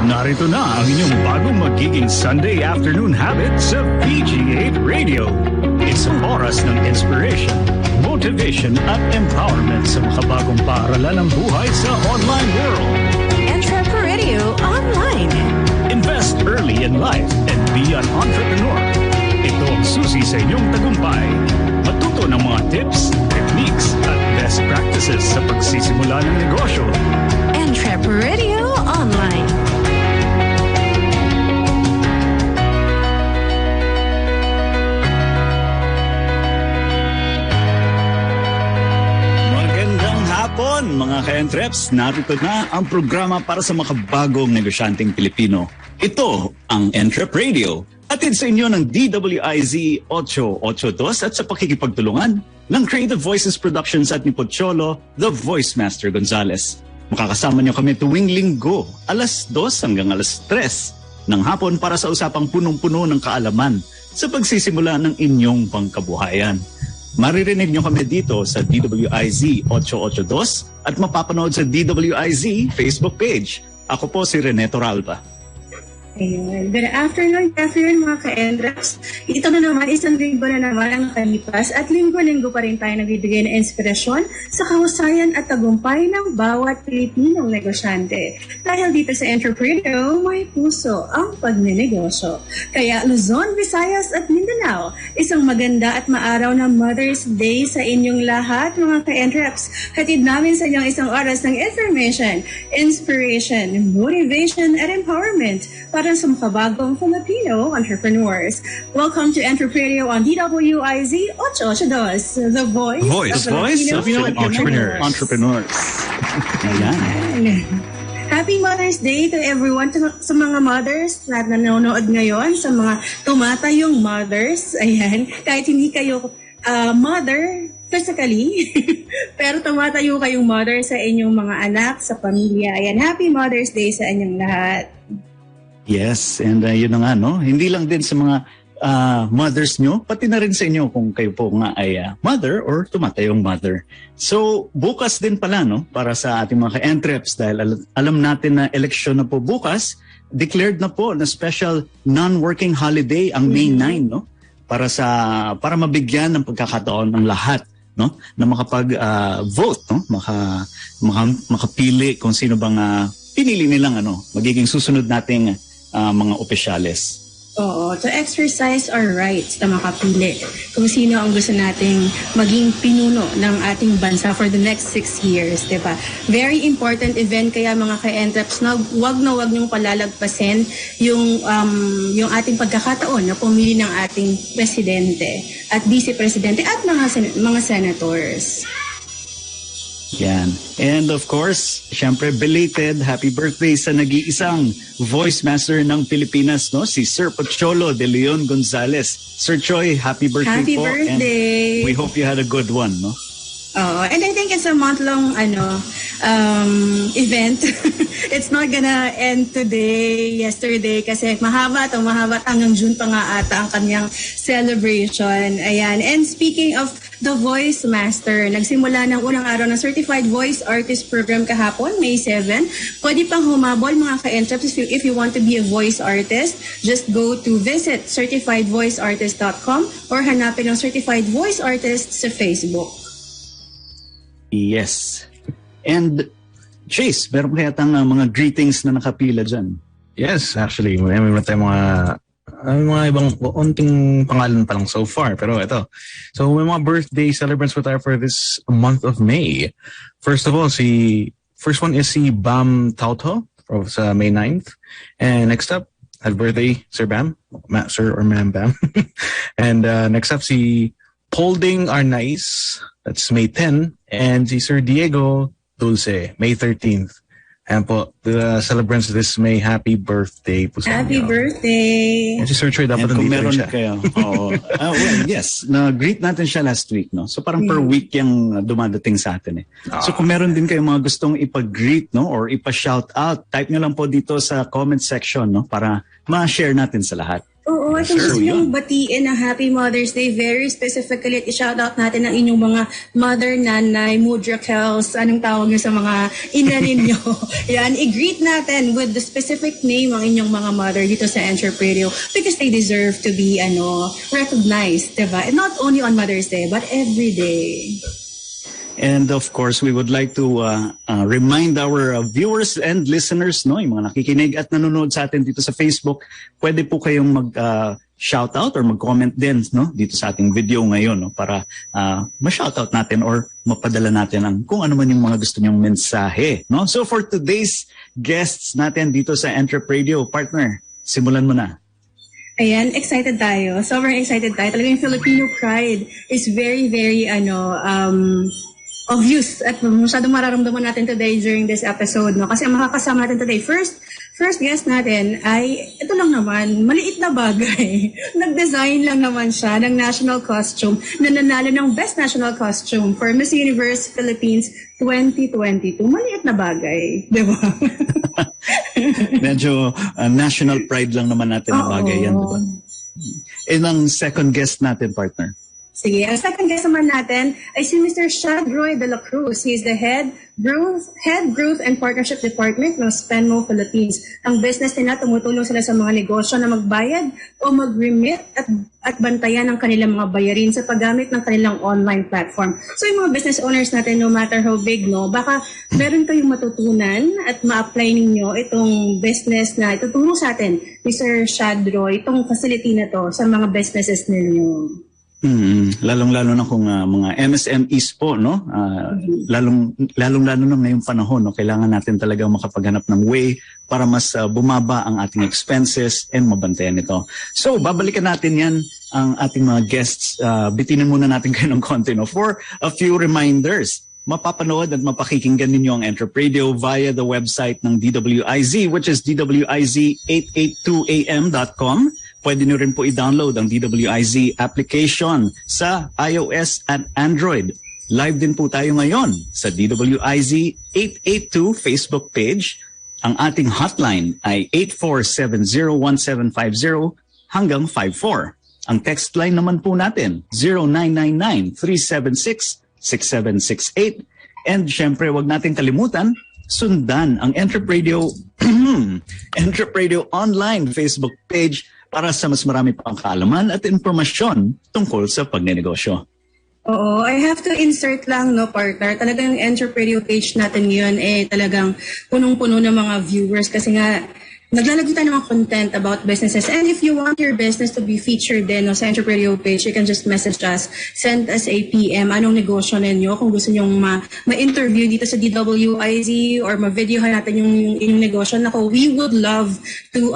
Narito na ang inyong bagong magiging Sunday afternoon habit sa PG8 Radio. It's ang oras ng inspiration, motivation at empowerment sa makabagong paaralan ng buhay sa online world. Entrep Radio Online. Invest early in life and be an entrepreneur. Ito ang susi sa inyong tagumpay. Matuto ng mga tips, techniques at best practices sa pagsisimula ng negosyo. Entrep Radio Online. Mga ka-Entreps, narito na ang programa para sa makabagong negosyanteng Pilipino. Ito ang Entrep Radio. Atid sa inyo ng DWIZ 882 at sa pakikipagtulungan ng Creative Voices Productions at ni Pocholo, The Voice Master Gonzales. Makakasama niyo kami tuwing linggo, alas 2 hanggang alas 3 ng hapon para sa usapang punong-puno ng kaalaman sa pagsisimula ng inyong pangkabuhayan. Maririnig nyo kami dito sa DWIZ 882 at mapapanood sa DWIZ Facebook page. Ako po si Rene Toralba. Ayun. Good afternoon, mga ka-Entreps. Ito na naman, isang linggo na naman ang nakalipas at linggo-linggo pa rin tayo nagbibigay ng inspirasyon sa kahusayan at tagumpay ng bawat Pilipinong negosyante. Dahil dito sa Entrep Radio, may puso ang pagnenegosyo. Kaya Luzon, Visayas at Mindanao, isang maganda at maaraw na Mother's Day sa inyong lahat, mga ka-Entreps. Hatid namin sa inyong isang oras ng information, inspiration, motivation at empowerment para sa makabagong Filipino entrepreneurs. Welcome to Entrep Radio on DWIZ 882, the voice of Filipino entrepreneurs. Ayan. Happy Mother's Day to everyone, sa mga mothers na nanonood ngayon, sa mga tumatayong mothers. Ayan, kahit hindi kayo mother physically, pero tumatayo kayong mother sa inyong mga anak, sa pamilya. Ayan, Happy Mother's Day sa inyong lahat. Yes, and yun na nga, no? Hindi lang din sa mga mothers nyo, pati na rin sa inyo kung kayo po nga ay mother or tumatayong mother. So, bukas din pala, no? Para sa ating mga ka-Entreps, dahil alam natin na eleksyon na po bukas, declared na po na special non-working holiday ang May 9, no? Para mabigyan ng pagkakataon ng lahat, no? Na makapag-vote, no? Makapili kung sino bang pinili nilang magiging susunod nating mga opisyales. Oo, to exercise our rights na makapili kung sino ang gusto nating maging pinuno ng ating bansa for the next 6 years, diba? Very important event, kaya mga ka-Entreps, na wag niyong palalagpasin yung ating pagkakataon na pumili ng ating presidente at vice-presidente at mga senators. Yan. And of course, syempre belated happy birthday sa nag-iisang voice master ng Pilipinas, no? Si Sir Pocholo de Leon Gonzales. Sir Choi, happy birthday happy po. Happy birthday. And we hope you had a good one, no? And I think it's a month-long event. It's not gonna end yesterday, kasi mahaba hanggang June pa nga ata ang kanyang celebration. Ayan. And speaking of the Voice Master, nagsimula ng unang araw ng Certified Voice Artist Program kahapon, May 7. Pwede pang humabol, mga ka-Entreps, if you want to be a voice artist. Just go to visit certifiedvoiceartist.com or hanapin ang Certified Voice Artist sa Facebook. Yes. And Chase, meron kaya mga greetings na nakapila dyan? Yes, actually. Meron tayong mga ibang unting pangalan pa lang so far. Pero ito. So, may mga birthday celebrants tayo for this month of May. First of all, first one is si Bam Tauto sa May 9th. And next up, happy birthday, Sir Bam. Sir or Ma'am Bam. And next up, si Holding Arnaiz, that's May 10, and si Sir Diego Dulce, May 13th. And po, the celebrants this May, happy birthday po sa Happy inyo. Birthday! And si Sir Troy, dapat nandito rin siya. Kayo, well, yes, na-greet natin siya last week, no? So parang per week yung dumadating sa atin, eh. So kung meron din kayong mga gustong ipag-greet, no? Or ipa-shout out, type nyo lang po dito sa comment section, no? Para ma-share natin sa lahat. Oo, at gusto niyong batiin ng Happy Mother's Day very specifically at i-shoutout natin ang inyong mga mother, nanay, mudrakels, anong tawag niyo sa mga ina ninyo. Yan, i-greet natin with the specific name ang inyong mga mother dito sa Entrep Radio because they deserve to be recognized, diba? And not only on Mother's Day, but every day. And of course, we would like to remind our viewers and listeners, no, yung mga nakikinig at nanonood sa atin dito sa Facebook, pwede po kayong mag-shoutout or mag-comment din, no, dito sa ating video ngayon, no, para ma-shoutout natin or mapadala natin ang kung ano man yung mga gusto nyong mensahe, no. So for today's guests natin dito sa Entrep Radio, partner, simulan mo na. Ayan, excited tayo. Sobrang excited tayo. Talagang Filipino pride is very, very, obvious at masyadong mararamdaman natin today during this episode, no? Kasi ang makakasama natin today, first guest natin ay, ito lang naman, maliit na bagay. Nag-design lang naman siya ng national costume na nanalo ng Best National Costume for Miss Universe Philippines 2022. Maliit na bagay, di ba? Medyo national pride lang naman natin na bagay yan, di ba? And ang second guest natin, partner. Sige, ang second guest naman natin ay si Mr. Shadroy de la Cruz. He is the Head Growth and Partnership Department ng Spenmo Philippines. Ang business nila, tumutulong sila sa mga negosyo na magbayad o mag-remit at bantayan ang kanilang mga bayarin sa paggamit ng kanilang online platform. So yung mga business owners natin, no matter how big, no, baka meron kayong matutunan at ma-apply ninyo itong business na itutulong sa atin, Mr. Shadroy, itong facility na to sa mga businesses ninyo. Lalong-lalo na kung mga MSMEs po, no? Lalong-lalo na ngayong panahon, no? Kailangan natin talagang makapaghanap ng way para mas bumaba ang ating expenses and mabantayan ito. So, babalikan natin yan ang ating mga guests. Bitinin muna natin kayo ng konti, no? For a few reminders, mapapanood at mapakikinggan ninyo ang Entrep Radio via the website ng DWIZ, which is DWIZ882am.com. Pwede nyo rin po i-download ang DWIZ application sa iOS at Android. Live din po tayo ngayon sa DWIZ 882 Facebook page. Ang ating hotline ay 84701750 hanggang 54. Ang text line naman po natin, 0999-376-6768. And syempre, wag natin kalimutan, sundan ang Entrep Radio, Entrep Radio online Facebook page para sa mas marami pang kaalaman at impormasyon tungkol sa pagnenegosyo. Oo, I have to insert lang, no, partner. Talagang yung Entrep Radio page natin yun, talagang punong-puno ng mga viewers kasi nga naglalagay tayo ng mga content about businesses. And if you want your business to be featured din, no, sa Entrep Radio page, you can just message us, send us a PM, anong negosyo ninyo, kung gusto nyong ma-interview dito sa DWIZ or ma-videohan natin yung inyong negosyo. Nako, we would love to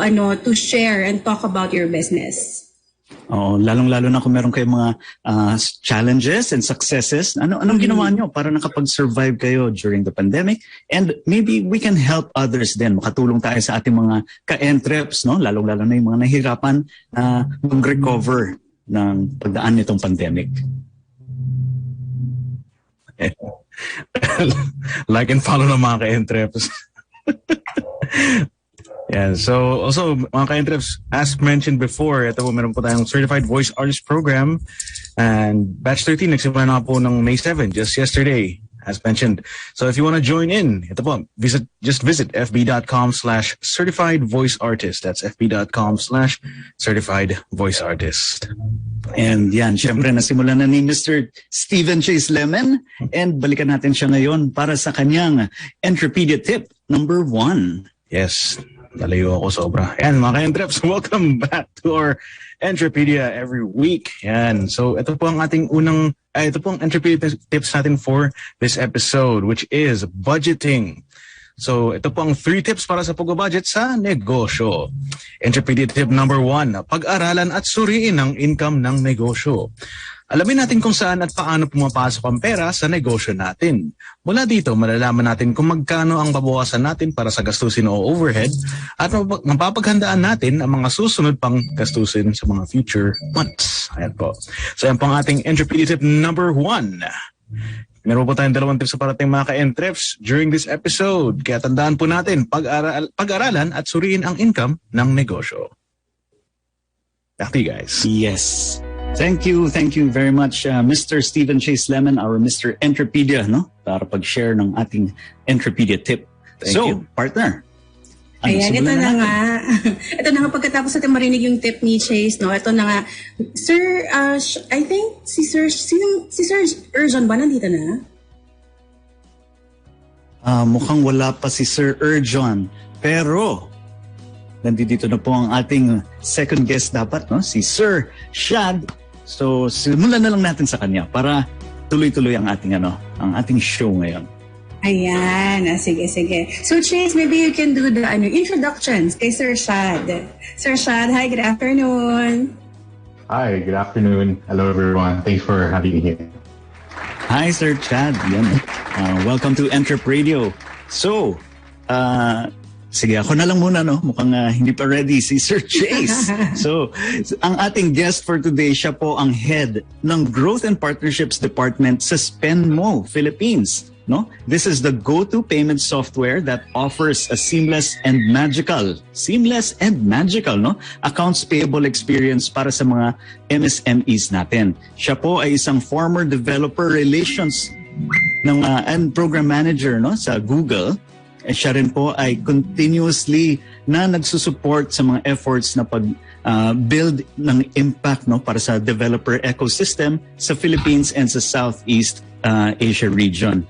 share and talk about your business. Oh, lalong-lalo na kung meron kayong mga challenges and successes. Anong ginawa nyo para nakapag-survive kayo during the pandemic? And maybe we can help others din. Makatulong tayo sa ating mga ka-entreps, no? Lalong-lalo na yung mga nahihirapan mag-recover ng pagdaan nitong pandemic. Like and follow ng mga ka-entreps. Yeah, so also mga ka-entreps, as mentioned before, ito po meron po tayong Certified Voice Artist Program and Batch 13 nagsimula na po ng May 7, just yesterday, as mentioned. So if you want to join in, ito po, just visit fb.com/certifiedvoiceartist. That's fb.com/certifiedvoiceartist. And yan, syempre nasimulan na ni Mr. Steven Chase Lemon and balikan natin siya ngayon para sa kanyang Entrepedia tip number 1. Yes. Nalayo ako sobra. Yan, mga ka-entreps, welcome back to our Entrepedia every week. Yan. So, ito po ang ating ito po ang Entrepedia tips natin for this episode, which is budgeting. So, ito po ang 3 tips para sa pag-budget sa negosyo. Entrepedia tip number 1, pag-aralan at suriin ang income ng negosyo. Alamin natin kung saan at paano pumapasok ang pera sa negosyo natin. Mula dito, malalaman natin kung magkano ang babawasan natin para sa gastusin o overhead at mapapaghandaan natin ang mga susunod pang gastusin sa mga future months. Ayan po. So, yan po ang ating Entrepedia tip number 1. Meron po tayong 2 tips sa parating mga ka-entreps during this episode. Kaya tandaan po natin, pag-aralan at suriin ang income ng negosyo. Back to you guys. Yes. Thank you very much, Mr. Stephen Chase Lemon, our Mr. Entrepedia, no? Para pag-share ng ating Entrepedia tip. Thank you. Partner. Ayan, ito na nga. Ito na nga, pagkatapos natin marinig yung tip ni Chase, no? Ito na nga. Sir, I think si Sir Urjan ba nandito na? Mukhang wala pa si Sir Urjan. Pero, nandito na po ang ating second guest dapat, no? Si Sir Shad. So, simulan na lang natin sa kanya para tuloy-tuloy ang ating show ngayon. Ayan, sige. So Chase, maybe you can do the introductions kay Sir Shad. Sir Shad, hi, good afternoon. Hi, good afternoon. Hello everyone. Thanks for having me here. Hi, Sir Chad. Yan. Welcome to Entrep Radio. So, sige, ako na lang muna, no? Mukhang hindi pa ready si Sir Chase. So, ang ating guest for today, siya po ang head ng Growth and Partnerships Department sa Spenmo, Philippines. No? This is the go-to payment software that offers a seamless and magical, no? Accounts payable experience para sa mga MSMEs natin. Siya po ay isang former developer relations and program manager, no, sa Google. Siya rin po ay continuously na nagsusupport sa mga efforts na pag-build ng impact, no, para sa developer ecosystem sa Philippines and sa Southeast Asia region.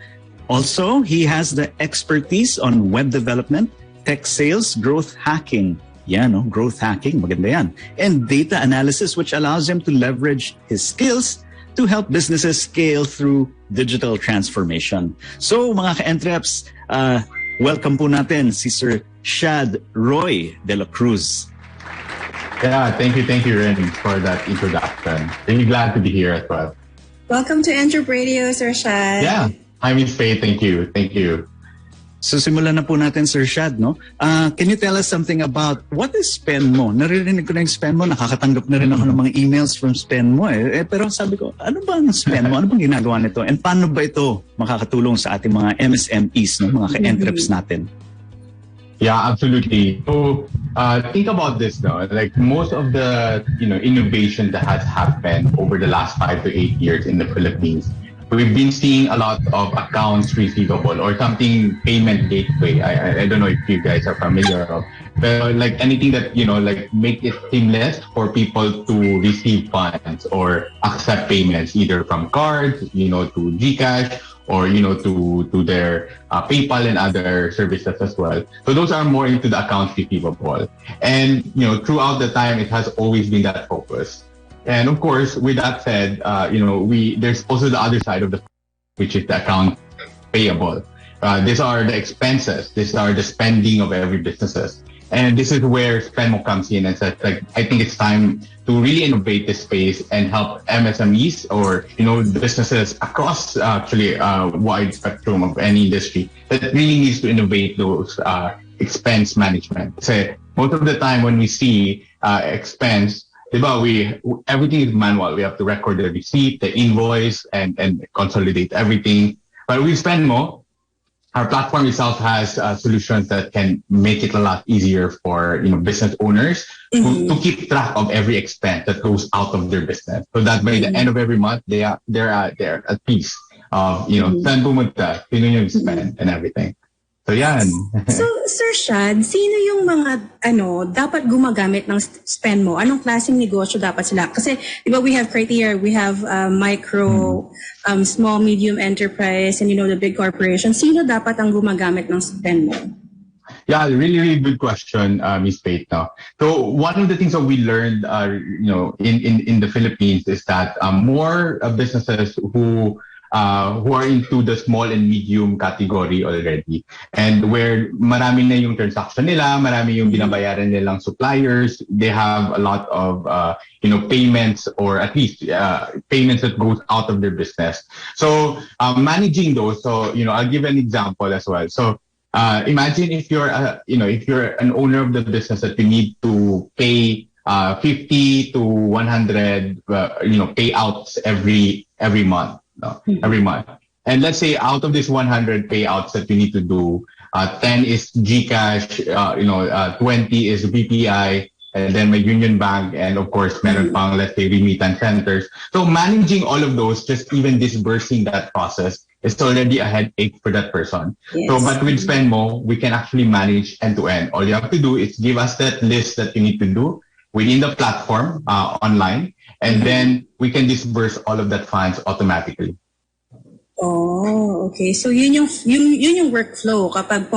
Also, he has the expertise on web development, tech sales, growth hacking. Yan, no? Growth hacking, maganda yan. And data analysis, which allows him to leverage his skills to help businesses scale through digital transformation. So, mga ka-Entreps, welcome po natin si Sir Shad Roy de la Cruz. Yeah, thank you, Ren, for that introduction. Really glad to be here as well. Welcome to Entrep Radio, Sir Shad. Yeah. Hi, Miss Faye. Thank you. So simulan na po natin, Sir Shad, no? Can you tell us something about what is Spenmo? Naririnig ko na yung Spenmo, nakakatanggap na rin ako ng mga emails from Spenmo. Pero sabi ko, ano ba ang Spenmo? Ano bang ginagawa nito? And paano ba ito makakatulong sa ating mga MSMEs, no? Mga ka-entreps natin? Yeah, absolutely. So think about this, though. Like most of the innovation that has happened over the last 5 to 8 years in the Philippines, we've been seeing a lot of accounts receivable or something payment gateway. I don't know if you guys are familiar of, but like anything that like make it seamless for people to receive funds or accept payments either from cards, to GCash or to their PayPal and other services as well. So those are more into the accounts receivable, and throughout the time it has always been that focus. And of course, with that said, there's also the other side of which is the account payable. These are the expenses. These are the spending of every businesses. And this is where Spenmo comes in and says, like, I think it's time to really innovate this space and help MSMEs or, businesses across actually a wide spectrum of any industry that really needs to innovate those expense management. So most of the time when we see expense, everything is manual. We have to record the receipt, the invoice, and consolidate everything. But with Spenmo, our platform itself has solutions that can make it a lot easier for business owners to keep track of every expense that goes out of their business, so that by the end of every month they're at peace of saan pumunta, sino yung spend and everything. So yan. So Sir Shad, sino yung mga dapat gumagamit ng Spenmo? Anong klaseng negosyo dapat sila? Kasi we have criteria, we have micro, small, medium enterprise, and the big corporation. Sino dapat ang gumagamit ng Spenmo? Yeah, really, really good question, Ms. Faith. No? So one of the things that we learned, in the Philippines is that more businesses who are into the small and medium category already, and where marami na yung transaction nila, marami yung binabayaran nilang suppliers, they have a lot of payments, or at least payments that goes out of their business. So managing those, so I'll give an example as well. So imagine if you're an owner of the business that you need to pay 50 to 100 payouts every month. Every month. And let's say out of this 100 payouts that you need to do, 10 is GCash, 20 is BPI, and then may Union Bank, and of course, meron pang, let's say, remittance centers. So managing all of those, just even disbursing that process, is already a headache for that person. Yes. So, but with Spendmo, we can actually manage end-to-end. All you have to do is give us that list that you need to do within the platform online, and then we can disburse all of that funds automatically. Oh, okay. So yun yung workflow kapag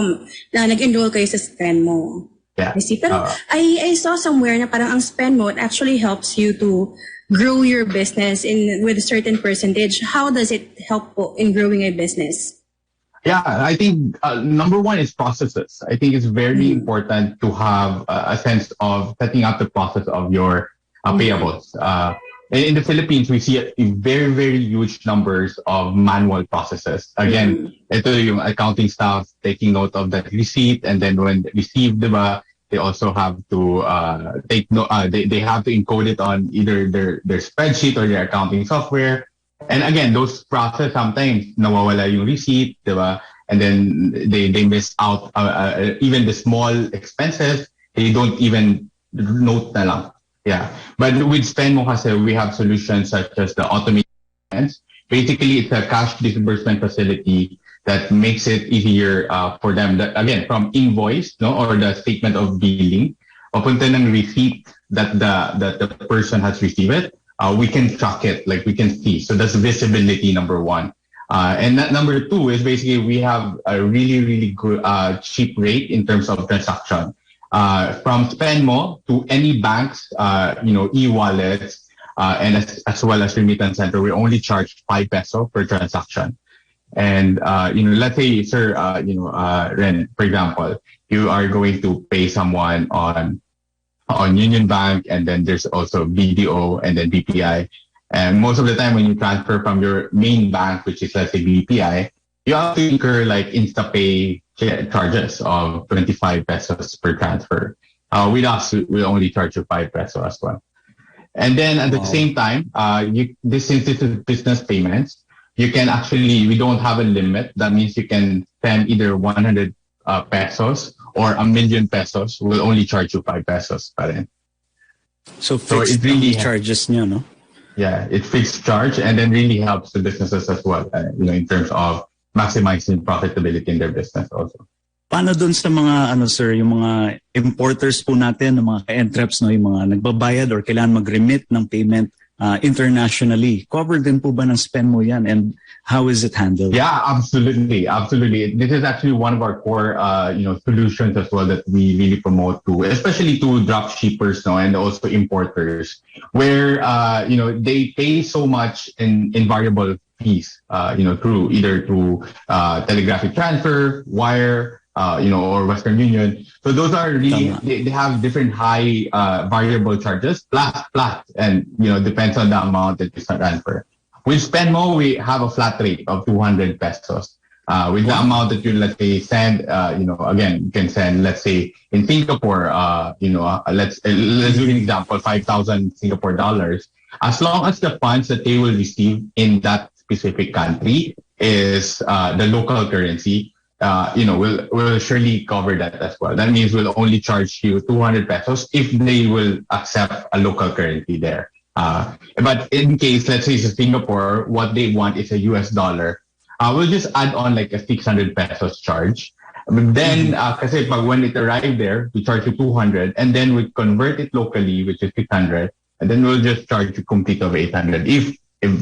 nag-enroll kayo sa Spendmo. Yeah. I see. Pero I saw somewhere na parang ang Spendmo actually helps you to grow your business with a certain percentage. How does it help po in growing a business? Yeah, I think number one is processes. I think it's very important to have a sense of setting up the process of your payables. In the Philippines, we see a very, very huge numbers of manual processes. Again, ito yung accounting staff taking note of that receipt, and then when received, diba, they also have to take note. They have to encode it on either their spreadsheet or their accounting software. And again, those process sometimes nawawala yung receipt, diba? And then they miss out even the small expenses. They don't even note na lang. Yeah, but with Spendmo kasi, we have solutions such as the automated payments. Basically, it's a cash disbursement facility that makes it easier for them. That, again, from invoice, no, or the statement of billing, papunta ng receipt that the person has received it, we can track it, like we can see. So that's visibility number one. And that number two is basically we have a really, really good cheap rate in terms of transaction. From Spendmo to any banks, e-wallets, and as well as remittance center, we only charge 5 peso per transaction. And, let's say, sir, Ren, for example, you are going to pay someone on Union Bank, and then there's also BDO and then BPI. And most of the time when you transfer from your main bank, which is, let's say, BPI, you have to incur like InstaPay charges of 25 pesos per transfer. With us, we only charge you 5 pesos as well. And then at the same time, since this is business payments, you can actually, we don't have a limit. That means you can send either 100 pesos or 1,000,000 pesos. We'll only charge you 5 pesos pa rin. So fixed it really charges nyo, no? Yeah, it fixed charge, and then really helps the businesses as well, in terms of maximizing profitability in their business also. Paano dun sa mga, sir, yung mga importers po natin, ng mga ka-entreps, no, yung mga nagbabayad or kailangan mag-remit ng payment internationally? Covered din po ba ng Spendmo yan? And how is it handled? Yeah, absolutely. Absolutely. This is actually one of our core, solutions as well that we really promote to, especially to drop shippers, no, and also importers, where, they pay so much in variable fees, through telegraphic transfer, wire, or Western Union. So those are really, they have different high variable charges, flat, and, depends on the amount that you transfer. With Spendmo, we have a flat rate of 200 pesos. With the amount that you, let's say, send, again, you can send, let's say, in Singapore, let's do an example, 5,000 Singapore dollars. As long as the funds that they will receive in that specific country is the local currency, we'll surely cover that as well. That means we'll only charge you 200 pesos if they will accept a local currency there. But in case, let's say it's Singapore, what they want is a US dollar. We'll just add on like a 600 pesos charge. But then, kasi when it arrived there, we charge you 200, and then we convert it locally, which is 600, and then we'll just charge you complete of 800 if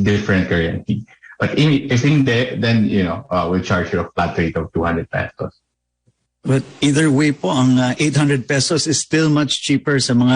different currency. But if in there, then, we'll charge you a flat rate of 200 pesos. But either way po, ang 800 pesos is still much cheaper sa mga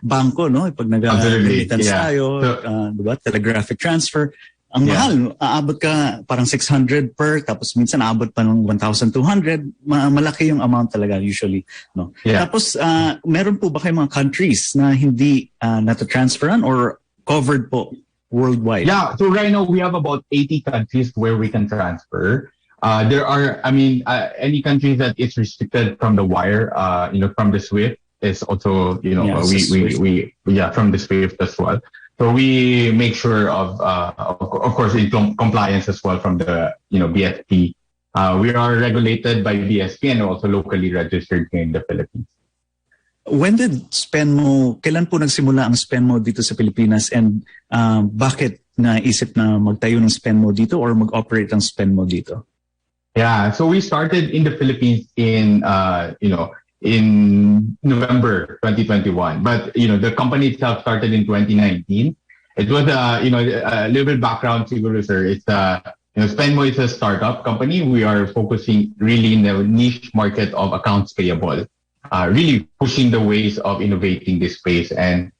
bangko, no? Pag nag-remittance tayo, diba? Telegraphic transfer. Ang mahal, aabot ka parang 600 per, tapos minsan aabot pa ng 1,200. Malaki yung amount talaga usually, no? Yeah. Tapos, meron po ba kayong mga countries na hindi nata-transferan or covered po worldwide? Yeah, so right now we have about 80 countries where we can transfer. There are, any countries that is restricted from the wire, from the SWIFT is also, from the SWIFT as well. So we make sure of course, compliance as well from the, BSP. We are regulated by BSP and also locally registered here in the Philippines. When did kailan po nagsimula ang Spenmo dito sa Pilipinas, and bakit naisip na magtayo ng Spenmo dito or mag-operate ang Spenmo dito? Yeah, so we started in the Philippines in November 2021, but the company itself started in 2019. It was a little bit background, siguro, sir. It's Spenmo is a startup company. We are focusing really in the niche market of accounts payable, really pushing the ways of innovating this space and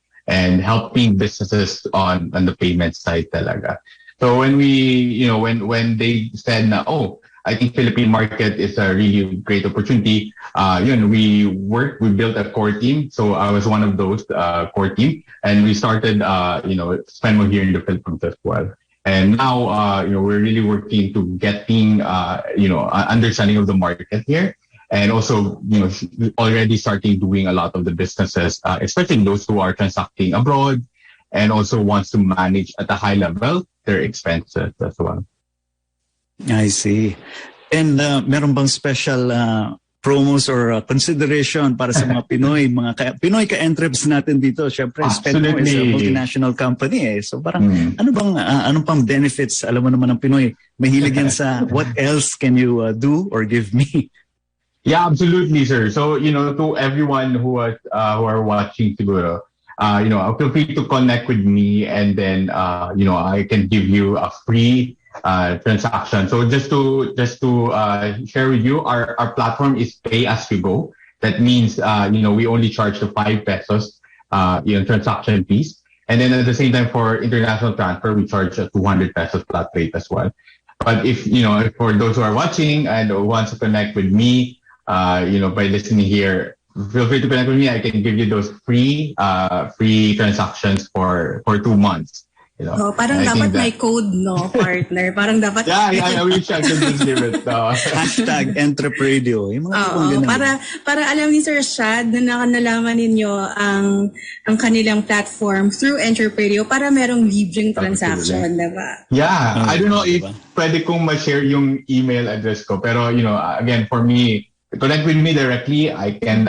helping businesses on the payment side talaga. So when when they said na, I think Philippine market is a really great opportunity. We built a core team. So I was one of those core team, and we started Spenmo here in the Philippines as well. And now we're really working to getting understanding of the market here, and also already starting doing a lot of the businesses, especially those who are transacting abroad, and also wants to manage at a high level their expenses as well. I see. And meron bang special promos or consideration para sa mga Pinoy ka-entreps natin dito? Siyempre, Spenmo is a multinational company So parang anong pang benefits? Alam mo naman ng Pinoy, mahilig yan sa what else can you do or give me? Yeah, absolutely, sir. So, to everyone who are watching siguro, feel free to connect with me, and then I can give you a free transaction. So just to share with you, our platform is pay as you go. That means we only charge the 5 pesos transaction fees, and then at the same time for international transfer we charge a 200 pesos flat rate as well. But if for those who are watching and want to connect with me, by listening here, feel free to connect with me. I can give you those free transactions for 2 months. Parang dapat may code, partner? Parang dapat... I wish I could just give it. Hashtag Entrep Radio. Para alam ni Sir Shad na nalaman ninyo ang kanilang platform through Entrep Radio para merong libreng transaction, diba? Yeah. I don't know if pwede kong ma-share yung email address ko. Pero, again, for me, connect with me directly. I can,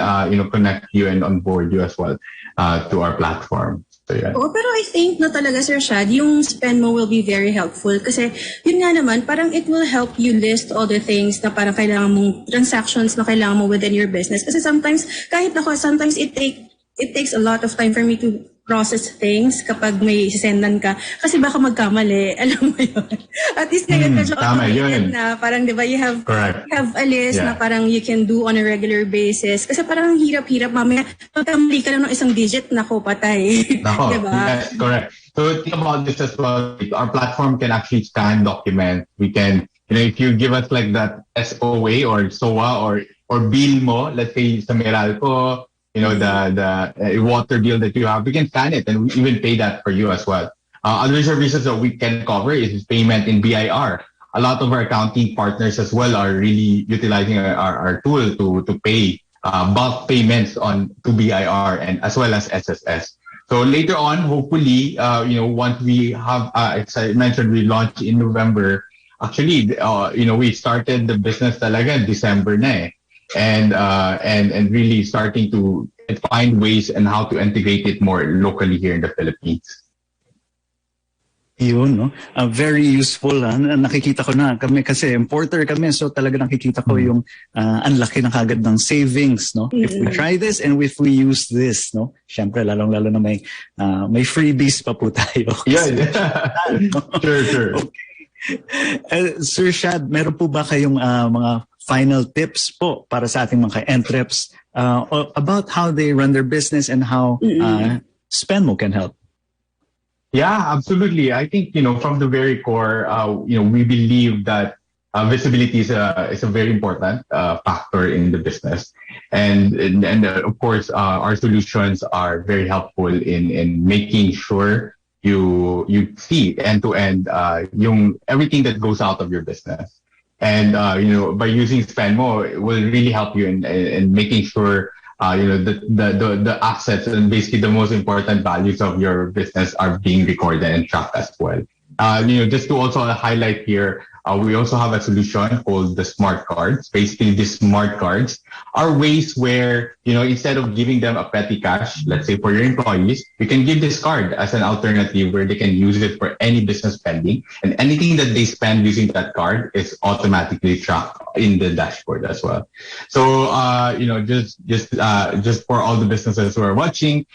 connect you and onboard you as well to our platform. So, yeah. Pero I think talaga, Sir Shad, yung Spenmo will be very helpful kasi yun nga naman, parang it will help you list all the things na parang kailangan mong transactions na kailangan mo within your business. Kasi sometimes it takes a lot of time for me to process things kapag may sendan ka. Kasi baka magkamali. Alam mo yun. At least ngayon, medyo automated na. Parang, di ba, you have a list na parang you can do on a regular basis. Kasi parang hirap-hirap. Mamaya, magkamali ka lang ng isang digit, nako, patay. Diba? Yes, correct. So think about this as well. Our platform can actually scan documents. We can, if you give us like that SOA or SOA or bill mo, let's say sa Meralco, the water bill that you have, we can scan it and we even pay that for you as well. Other services that we can cover is payment in BIR. A lot of our accounting partners as well are really utilizing our tool to pay bulk payments to BIR and as well as SSS. So later on, hopefully, once we have, as I mentioned, we launched in November. Actually, we started the business talaga December na and really starting to find ways and how to integrate it more locally here in the Philippines. Yun, no? Very useful. Nakikita ko na kami kasi importer kami, so talaga nakikita ko yung ang laki ng kagad ng savings, no? If we try this and if we use this, no? Syempre lalong-lalo na may freebies pa po tayo. Yeah. Sure. Okay. Sir Shad, meron po ba kayong mga final tips po para sa ating mga entreps about how they run their business and how Spenmo can help? Yeah, absolutely. I think, from the very core, we believe that visibility is a very important factor in the business. And of course, our solutions are very helpful in making sure you see end-to-end everything that goes out of your business. And, by using Spenmo, it will really help you in making sure, the assets and basically the most important values of your business are being recorded and tracked as well. Just to also highlight here, we also have a solution called the smart cards. Basically, these smart cards are ways where, instead of giving them a petty cash, let's say for your employees, you can give this card as an alternative where they can use it for any business spending, and anything that they spend using that card is automatically tracked in the dashboard as well. So, just for all the businesses who are watching,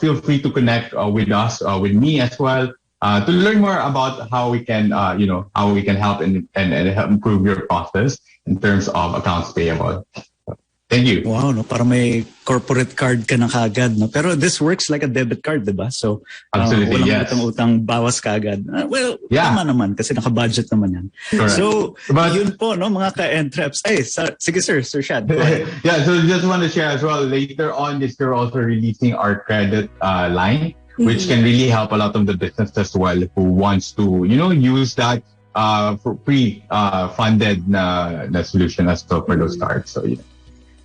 feel free to connect with us, with me as well, to learn more about how we can, help and help improve your process in terms of accounts payable. Thank you. Wow, no, para may corporate card ka na kagad, no? Pero this works like a debit card, diba? So, absolutely, walang yes. utang-utang, bawas kagad. Tama naman, kasi naka-budget naman yan. Correct. So, yun po, no, mga ka-Entreps. Sige Sir Shad. Yeah, so just want to share as well, later on this year, also releasing our credit line, which can really help a lot of the business as well who wants to, use that for pre-funded na solution as well for those cards. So, yeah.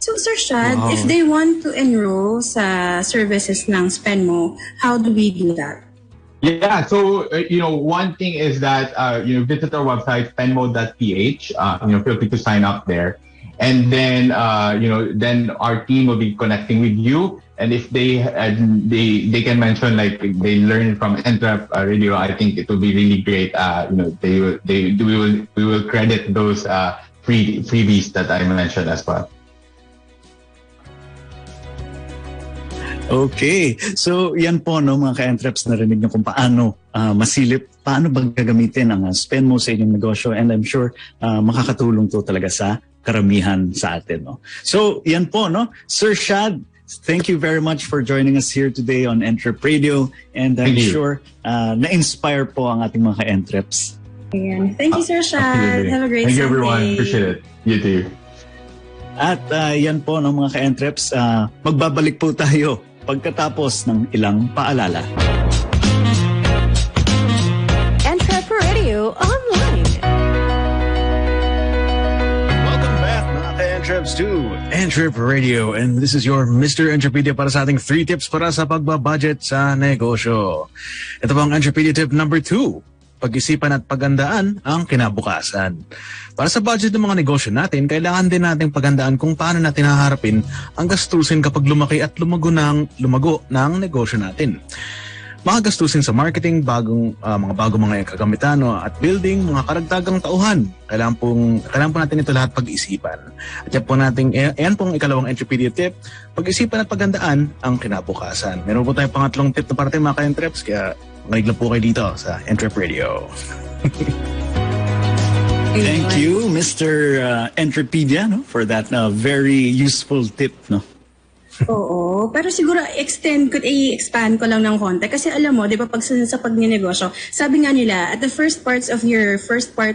So, Sir Shad, if they want to enroll sa services ng SpendMo, how do we do that? Yeah, so, one thing is that, visit our website, spendmo.ph, feel free to sign up there. And then, then our team will be connecting with you. And if they can mention, like, they learn from Entrep Radio, I think it will be really great. We will credit those freebies that I mentioned as well. Okay. So, yan po, no, mga ka-Entreps, narinig nyo kung paano masilip, paano ba gagamitin ang SpendMo sa inyong negosyo. And I'm sure makakatulong to talaga sa karamihan sa atin. No? So, yan po, no? Sir Shad, thank you very much for joining us here today on Entrep Radio. And I'm sure na-inspire po ang ating mga ka-Entreps. Thank you, Sir Shad. Have a great Sunday. Thank you, everyone. Appreciate it. You too. At yan po, no, mga ka-Entreps, magbabalik po tayo pagkatapos ng ilang paalala. Entrep Radio Online. Welcome back, mga ka-Entreps, to Entrep Radio. And this is your Mr. Entrepedia para sa ating 3 tips para sa pagbabudget sa negosyo. Ito po ang Entrepedia tip number 2. Pag-isipan at paghandaan ang kinabukasan. Para sa budget ng mga negosyo natin, kailangan din nating paghandaan kung paano natin haharapin ang gastusin kapag lumaki at lumago ng negosyo natin. Mga gastusin sa marketing, mga bagong mga kagamitan at building, mga karagdagang tauhan. Kailangan po natin ito lahat pag-isipan. At yan pong ikalawang Entrepedia tip, pag-isipan at paghandaan ang kinabukasan. Meron po tayong pangatlong tip na parating mga ka-Entreps, kaya makinig lang po kayo dito sa Entrep Radio. Thank you, Mr. Entrepedia, no, for that very useful tip, no? Oo, pero siguro i-expand ko lang ng konti. Kasi alam mo, di ba, pag sa pagnenegosyo, sabi nga nila, at the first part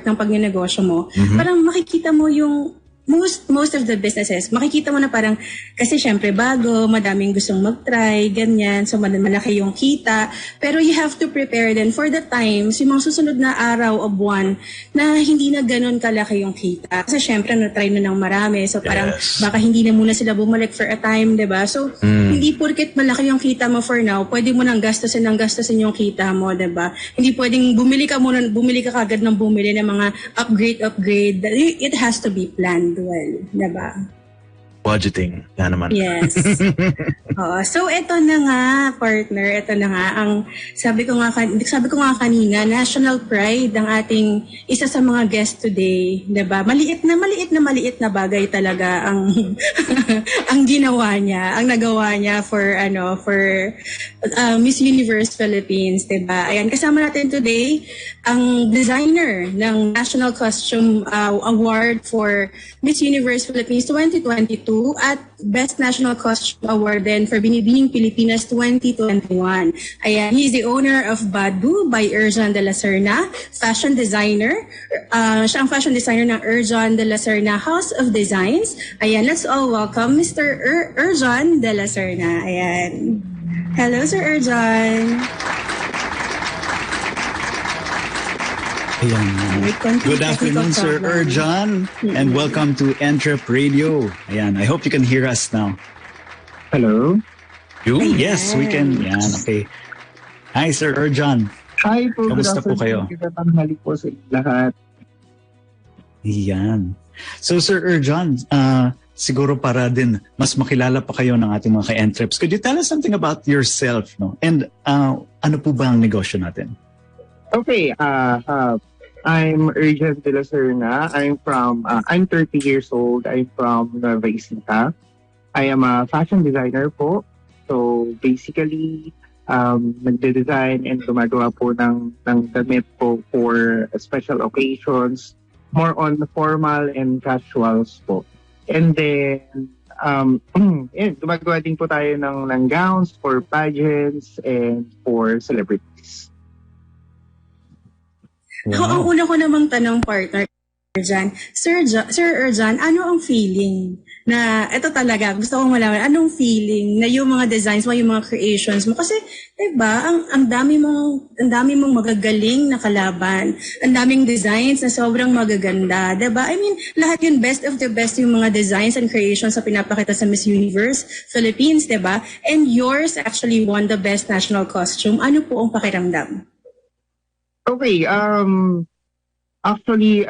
ng pagnenegosyo mo, parang makikita mo yung most of the businesses, makikita mo na parang, kasi syempre bago, madaming gustong mag-try, ganyan, so malaki yung kita, pero you have to prepare then for the times, yung mga susunod na araw o buwan, na hindi na ganun kalaki yung kita. Kasi syempre, na-try na ng marami, so parang, baka hindi na muna sila bumalik for a time, diba? So, hindi porket malaki yung kita mo for now, pwede mo nang gastusin yung kita mo, diba? Hindi pwedeng bumili ka kagad ng bumili ng mga upgrade. It has to be planned well, diba? Budgeting, yan naman. Yes. So ito na nga, partner, ito na nga ang sabi ko nga kanina, national pride ng ating isa sa mga guest today, 'di ba? Maliit na bagay talaga ang ang nagawa niya for Miss Universe Philippines, 'di ba? Ayan, kasama natin today ang designer ng National Costume Award for Miss Universe Philippines 2022 at Best National Costume Award din for Binibining Pilipinas 2021. Ayan, he is the owner of Badu by Erjan de la Serna, fashion designer. Siya ang fashion designer ng Erjan de la Serna House of Designs. Ayan, let's all welcome Mr. Erjan de la Serna. Ayan. Hello, Sir Erjan. Ayan. Good afternoon, Sir Erjan, and welcome to Entrep Radio. Ayan, I hope you can hear us now. Hello? Yes, we can. Yan, okay. Hi, Sir Erjan. Hi po. Kamusta po kayo? Tanghali po sa lahat. Yan. So Sir Erjan, siguro para din mas makilala pa kayo ng ating mga ka-Entreps, could you tell us something about yourself, no? And ano po ba ang negosyo natin? Okay, I'm Erjan de la Serna. I'm 30 years old. I'm from Nueva Ecija. I am a fashion designer po. So basically, nagde-design and gumagawa po ng damit po for special occasions, more on formal and casuals po. And then, gumagawa din po tayo ng gowns for pageants and for celebrities. Ang una ko namang tanong, partner, Sir Erjan, ano ang feeling na, ito talaga, gusto kong malaman, anong feeling na yung mga designs mo, yung mga creations mo? Kasi, diba, ang dami mong magagaling na kalaban, ang daming designs na sobrang magaganda, diba? I mean, lahat yun, best of the best yung mga designs and creations na pinapakita sa Miss Universe Philippines, diba? And yours actually won the best national costume. Ano po ang pakiramdam? Okay, actually,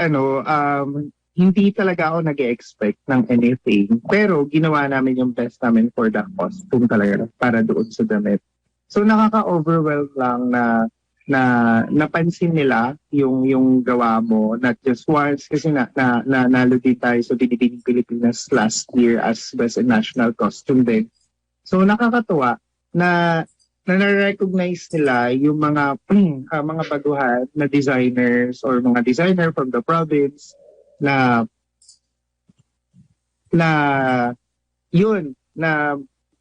hindi talaga ako nag-expect ng anything. Pero ginawa namin yung best namin for the costume talaga para doon sa damit. So nakaka-overwhelm lang na napansin nila yung gawa mo, not just once, kasi nalo din tayo sa Binibining Pilipinas last year as Best National Costume din. So nakakatuwa na na-recognize nila yung mga baguhan na designers or mga designer from the province na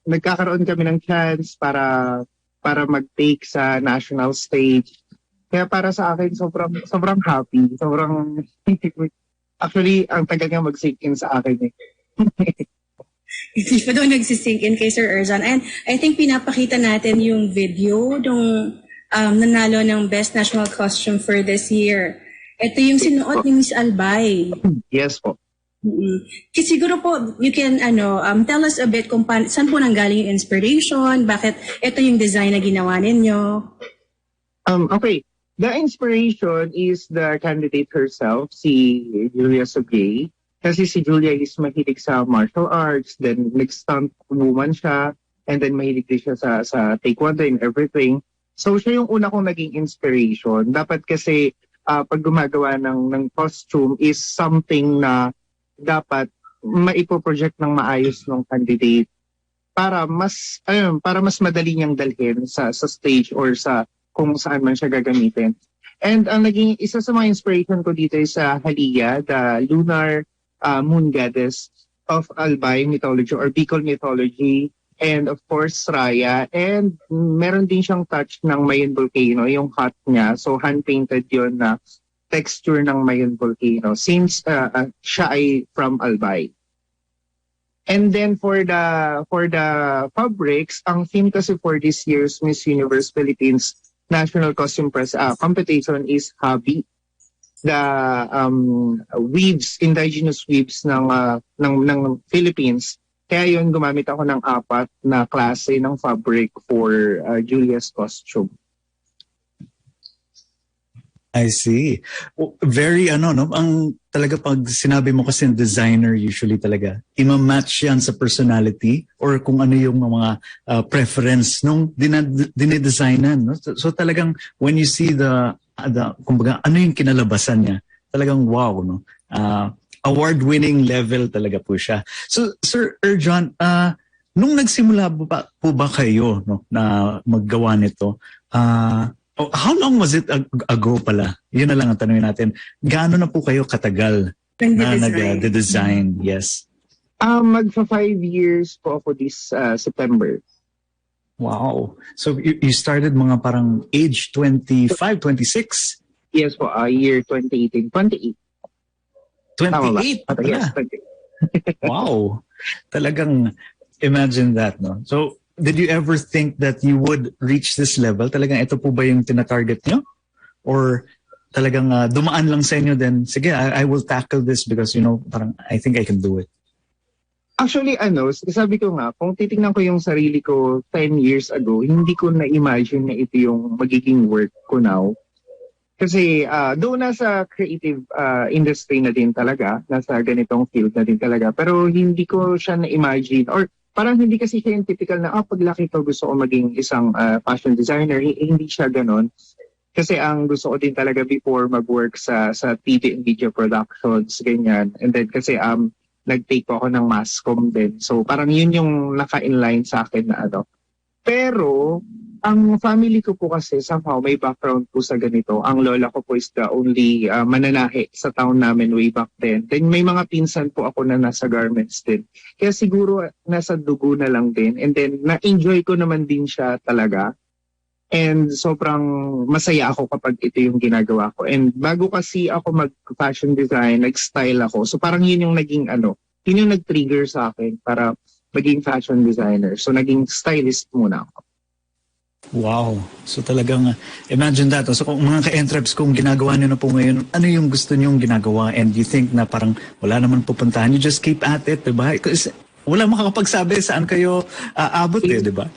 nagkakaroon kami ng chance para mag-take sa national stage. Kaya para sa akin sobrang happy, actually ang tagal nga mag-sink in sa akin eh. Hindi pa doon nagsisink in kay Sir Erjan. And I think pinapakita natin yung video nung nanalo ng Best National Costume for this year. Ito yung sinuot ni Miss Albay. Yes po. Kasi siguro po, you can tell us a bit kung saan po nanggaling yung inspiration, bakit ito yung design na ginawa ninyo. Okay. The inspiration is the candidate herself, si Julia Sobey. Kasi si Julia is mahilig sa martial arts, then nag-stunt woman siya, and then mahilig din siya sa taekwondo and everything. So siya yung una kong naging inspiration. Dapat kasi pag gumagawa ng costume is something na dapat maipo-project ng maayos ng candidate para mas madali niyang dalhin sa stage or sa kung saan man siya gagamitin. And ang naging isa sa mga inspiration ko dito is sa Halia, the lunar moon goddess of Albay mythology or Bicol mythology, and of course Raya, and meron din siyang touch ng Mayon volcano, yung hat niya, so hand-painted yon na texture ng Mayon volcano since siya ay from Albay. And then for the fabrics, ang theme kasi for this year's Miss Universe Philippines National Costume Competition is Habi, the weaves, indigenous weaves ng Philippines. Kaya yun, gumamit ako ng 4 na klase ng fabric for Julia's costume. I see. Very ang talaga pag sinabi mo kasi designer, usually talaga ima-match yan sa personality or kung ano yung mga preference nung dinedesignan. No? So talagang when you see kumbaga, ano yung kinalabasan niya, talagang wow, no? Award-winning level talaga po siya. So Sir Erjan, nung nagsimula po ba kayo, no, na maggawa nito, how long was it ago pala? Yun na lang ang tanongin natin. Gaano na po kayo katagal na nag-design? Yes. Magfa 5 years po ako this September. Wow. So you started mga parang age 25, 26? Yes po, year 2018. 28. 28? Yes, 28. Wow. Talagang imagine that, no? So did you ever think that you would reach this level? Talagang ito po ba yung tinatarget nyo? Or talagang dumaan lang sa inyo then, sige, I will tackle this because, parang I think I can do it. Actually, sabi ko nga, kung titingnan ko yung sarili ko 10 years ago, hindi ko na-imagine na ito yung magiging work ko now. Kasi doon nasa creative industry na din talaga, nasa ganitong field na din talaga. Pero hindi ko siya na-imagine or parang hindi kasi siya yung typical na paglaki ko gusto ko maging isang fashion designer. Hindi siya ganon. Kasi ang gusto ko din talaga before mag-work sa TV and video productions, ganyan. And then kasi nag-take po ako ng mass comm din. So parang yun yung naka-inline sa akin na ano. Pero ang family ko po kasi somehow may background po sa ganito. Ang lola ko po is the only mananahi sa town namin way back then. Then may mga pinsan po ako na nasa garments din. Kaya siguro nasa dugo na lang din. And then na-enjoy ko naman din siya talaga. And sobrang masaya ako kapag ito yung ginagawa ko. And bago kasi ako mag-fashion design, nag-style ako. So parang yun yung naging yun yung nag-trigger sa akin para maging fashion designer. So naging stylist muna ako. Wow. So talagang, imagine that. So kung mga ka-entreps, kung ginagawa niyo na po ngayon, ano yung gusto niyong ginagawa and you think na parang wala naman pupuntahan, you just keep at it, diba? Kasi wala makakapagsabi saan kayo aabot diba?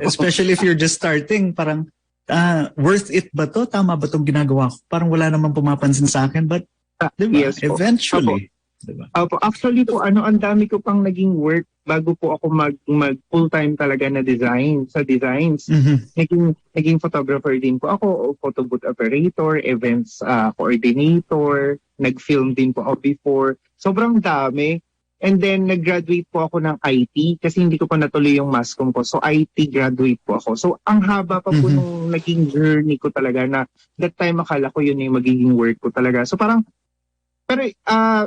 Especially if you're just starting, parang worth it ba to? Tama ba itong ginagawa ko? Parang wala naman pumapansin sa akin, but diba? Yes, eventually. Diba? Actually po, ang dami ko pang naging work bago po ako mag full-time talaga na sa designs. Naging photographer din po ako, photo booth operator, events coordinator, nag-film din po ako before. Sobrang dami. And then nag-graduate po ako ng IT kasi hindi ko pa natuloy yung mass comm ko. So IT graduate po ako. So ang haba pa po nung naging journey ko talaga na that time akala ko yun yung magiging work ko talaga. So parang pero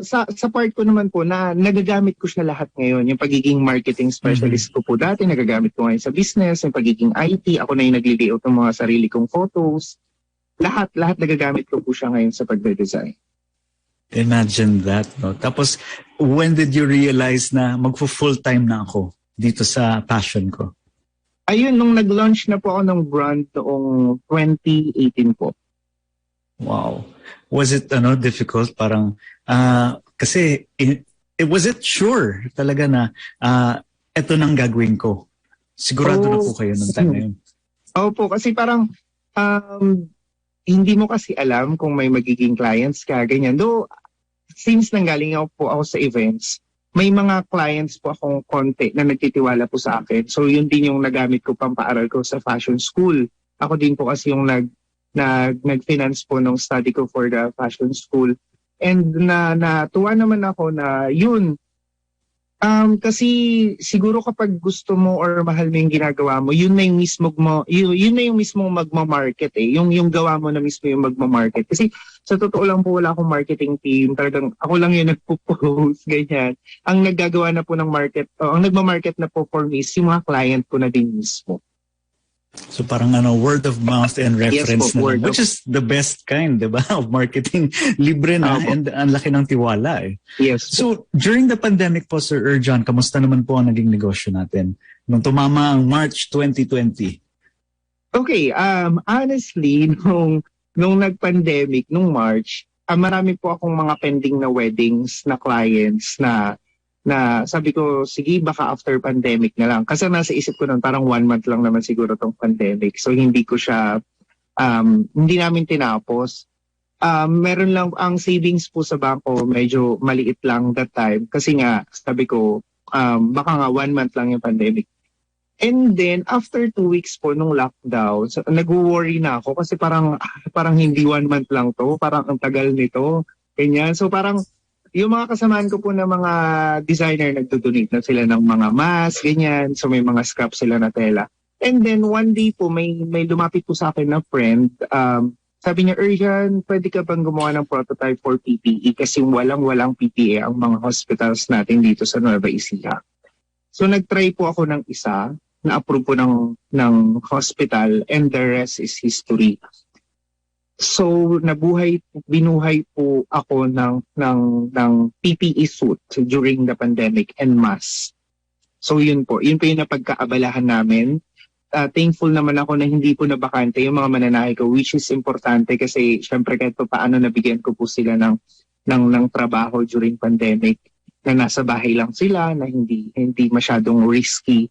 sa part ko naman po na nagagamit ko siya lahat ngayon. Yung pagiging marketing specialist ko po dati, nagagamit ko ngayon sa business, yung pagiging IT, ako na yung nagli-layout ng mga sarili kong photos. Lahat nagagamit ko po siya ngayon sa pagde-design. Imagine that, no? Tapos, when did you realize na magpo-full-time na ako dito sa passion ko? Ayun, nung nag-launch na po ako ng brand noong 2018 po. Wow. Was it difficult? Parang, kasi, was it sure talaga na eto nang gagawin ko? Sigurado na po kayo nung time na yun. Opo, kasi parang hindi mo kasi alam kung may magiging clients ka, ganyan. Though, since nanggaling ako sa events, may mga clients po akong konti na nagtitiwala po sa akin. So, yun din yung nagamit ko pampaaral ko sa fashion school. Ako din po kasi yung nag-finance po ng study ko for the fashion school. And natuwa naman ako na yun. Kasi siguro kapag gusto mo or mahal mo yung ginagawa mo, yun na yung mismo magma-market eh. Yung gawa mo na mismo yung magma-market. Kasi sa totoo lang po wala akong marketing team. Talagang ako lang yung nagpo-post, ganyan. Ang naggagawa na po ng market, ang nagma-market na po for me is yung mga client ko na din mismo. So parang word of mouth and reference na, which is the best kind, diba, of marketing. Libre na and ang laki ng tiwala eh. Yes. So during the pandemic po, Sir Erjan, kamusta naman po ang naging negosyo natin nung tumama ang March 2020? Okay, honestly, nung nag-pandemic, nung March, marami po akong mga pending na weddings na clients na sabi ko, sige, baka after pandemic na lang. Kasi nasa isip ko nun, parang 1 month lang naman siguro tong pandemic. So, hindi ko siya, hindi namin tinapos. Meron lang, ang savings po sa bangko, medyo maliit lang that time. Kasi nga, sabi ko, baka nga 1 month lang yung pandemic. And then, after 2 weeks po nung lockdown, so, nag-worry na ako kasi parang hindi 1 month lang to. Parang ang tagal nito. Ganyan. So, parang, yung mga kasamaan ko po na mga designer, nagdo-donate na sila ng mga mask, ganyan. So may mga scrap sila na tela. And then one day po, may lumapit po sa akin na friend. Sabi niya, Erjan, pwede ka bang gumawa ng prototype for PPE? Kasi walang PPE ang mga hospitals natin dito sa Nueva Ecija. So nag-try po ako ng isa, na-approve po ng hospital, and the rest is history. So binuhay po ako ng PPE suit during the pandemic and mask. So yun po yung napagkaabalahan namin. Thankful naman ako na hindi po nabakante yung mga mananahi ko, which is importante kasi syempre kahit paano nabigyan ko po sila ng trabaho during pandemic, na nasa bahay lang sila, na hindi masyadong risky.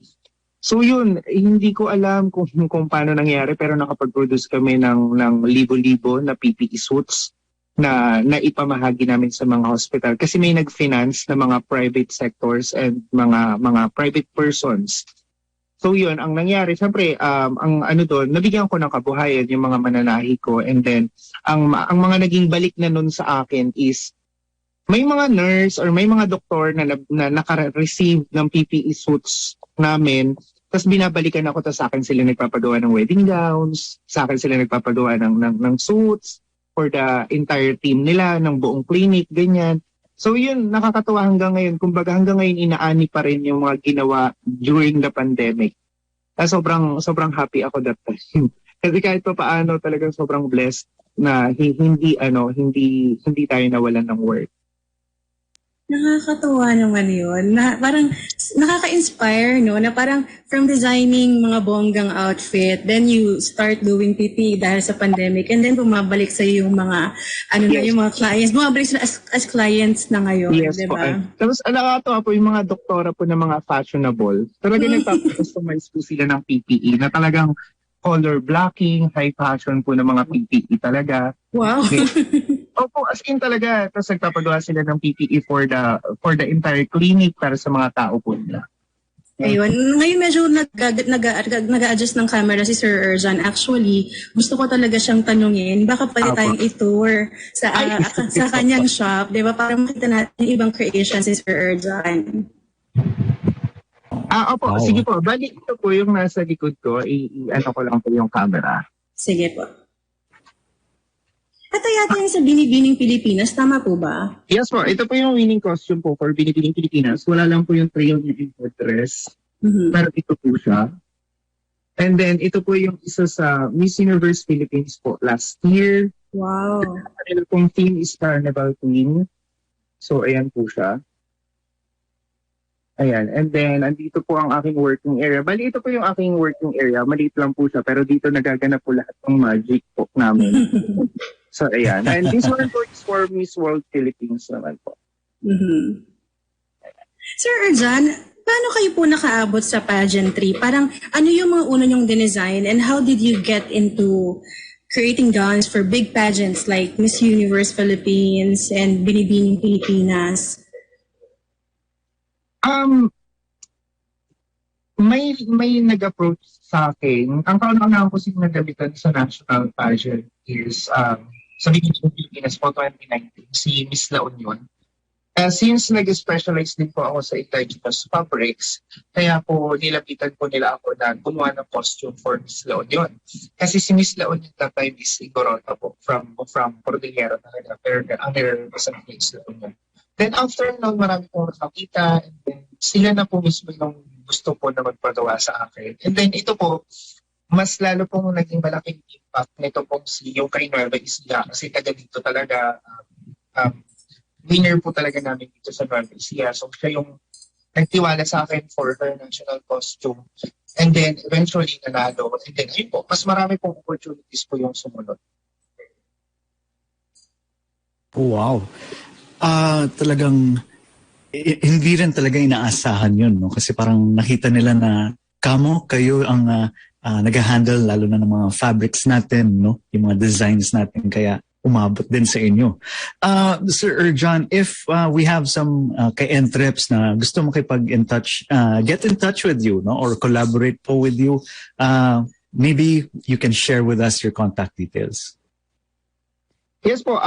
So yun, hindi ko alam kung paano nangyari pero nakapag-produce kami ng libo-libo na PPE suits na ipamahagi namin sa mga hospital kasi may nag-finance na mga private sectors and mga private persons. So yun, ang nangyari, syempre, ang ano doon, nabigyan ko ng kabuhayan yung mga mananahi ko and then ang mga naging balik na nun sa akin is may mga nurse or may mga doktor na naka-receive ng PPE suits namin. Tapos binabalikan ako, tapos sa akin sila nagpapagawa ng wedding gowns, sa akin sila nagpapagawa ng suits for the entire team nila, ng buong clinic, ganyan. So yun, nakakatuwa hanggang ngayon. Kumbaga hanggang ngayon inaani pa rin yung mga ginawa during the pandemic. Sobrang happy ako that time. Kasi kahit pa paano talagang sobrang blessed na hindi tayo nawalan ng work. Nakakatuwa naman yun. Parang nakaka-inspire, no? Na parang from designing mga bonggang outfit, then you start doing PPE dahil sa pandemic, and then bumabalik sa yung mga, yung mga clients. Bumabalik sila as clients na ngayon, yes, di ba? Tapos nakakatuwa po yung mga doktora po na mga fashionable. Talagang nagpapakustomize po sila ng PPE na talagang color blocking, high fashion po ng mga PPE talaga. Wow. Opo, as in talaga. Tapos nagpapagawa sila ng PPE for the entire clinic para sa mga tao po nila. Ayun. Ngayon medyo nag-a-adjust ng camera si Sir Erjan. Actually, gusto ko talaga siyang tanungin. Baka pwede tayong i-tour sa kanyang shop. Di ba? Para makita natin yung ibang creations si Sir Erjan. Opo. Wow. Sige po. Bali, ito po yung nasa likod ko. Ano ko lang po yung camera. Sige po. Ito yata yung sa Binibining Pilipinas, tama po ba? Yes po, ito po yung winning costume po for Binibining Pilipinas. Wala lang po yung trail ng import dress. Pero ito po siya. And then ito po yung isa sa Miss Universe Philippines po last year. Wow. Ano pong theme is Carnival Queen. So ayan po siya. Ayan. And then andito po ang aking working area. Bali ito po yung aking working area. Maliit lang po siya pero dito nagaganap po lahat ng magic po namin. So, ayan. And this one po is for Miss World Philippines naman po. Sir Erjan, paano kayo po nakaabot sa pageantry? Parang ano yung mga una nyong dinesign and how did you get into creating gowns for big pageants like Miss Universe Philippines and Binibining Pilipinas? May nag-approach sa akin. Ang kauna-unahan ko siya nagamitan sa national pageant is sa Binibining Pilipinas po 2019, si Miss La Union. Since nag-specialize din po ako sa indigenous fabrics, kaya po nilapitan po nila ako na gumawa ng costume for Miss La Union. Kasi si Miss La Union that time is Igorota po, from Cordillera talaga, pero ang nire-represent Miss La Union. Then after noon, marami pong nakakita, and then sila na po mismo yung gusto po na magpagawa sa akin. And then ito po, mas lalo pong naging malaking impact nito pong yung kay Nueva Ecija kasi taga dito talaga winner po talaga namin dito sa Nueva Ecija. So siya yung nagtiwala sa akin for her national costume and then eventually nanalo. And then ayun po, mas marami pong opportunities po yung sumunod. Wow. Talagang hindi rin talaga inaasahan yun, no? Kasi parang nakita nila na kayo ang nag-handle lalo na ng mga fabrics natin, no? Yung mga designs natin, kaya umabot din sa inyo. Sir Erjan, if we have some ka-entreps na gusto makipag-in-touch, get in touch with you, no? Or collaborate po with you, maybe you can share with us your contact details. Yes po,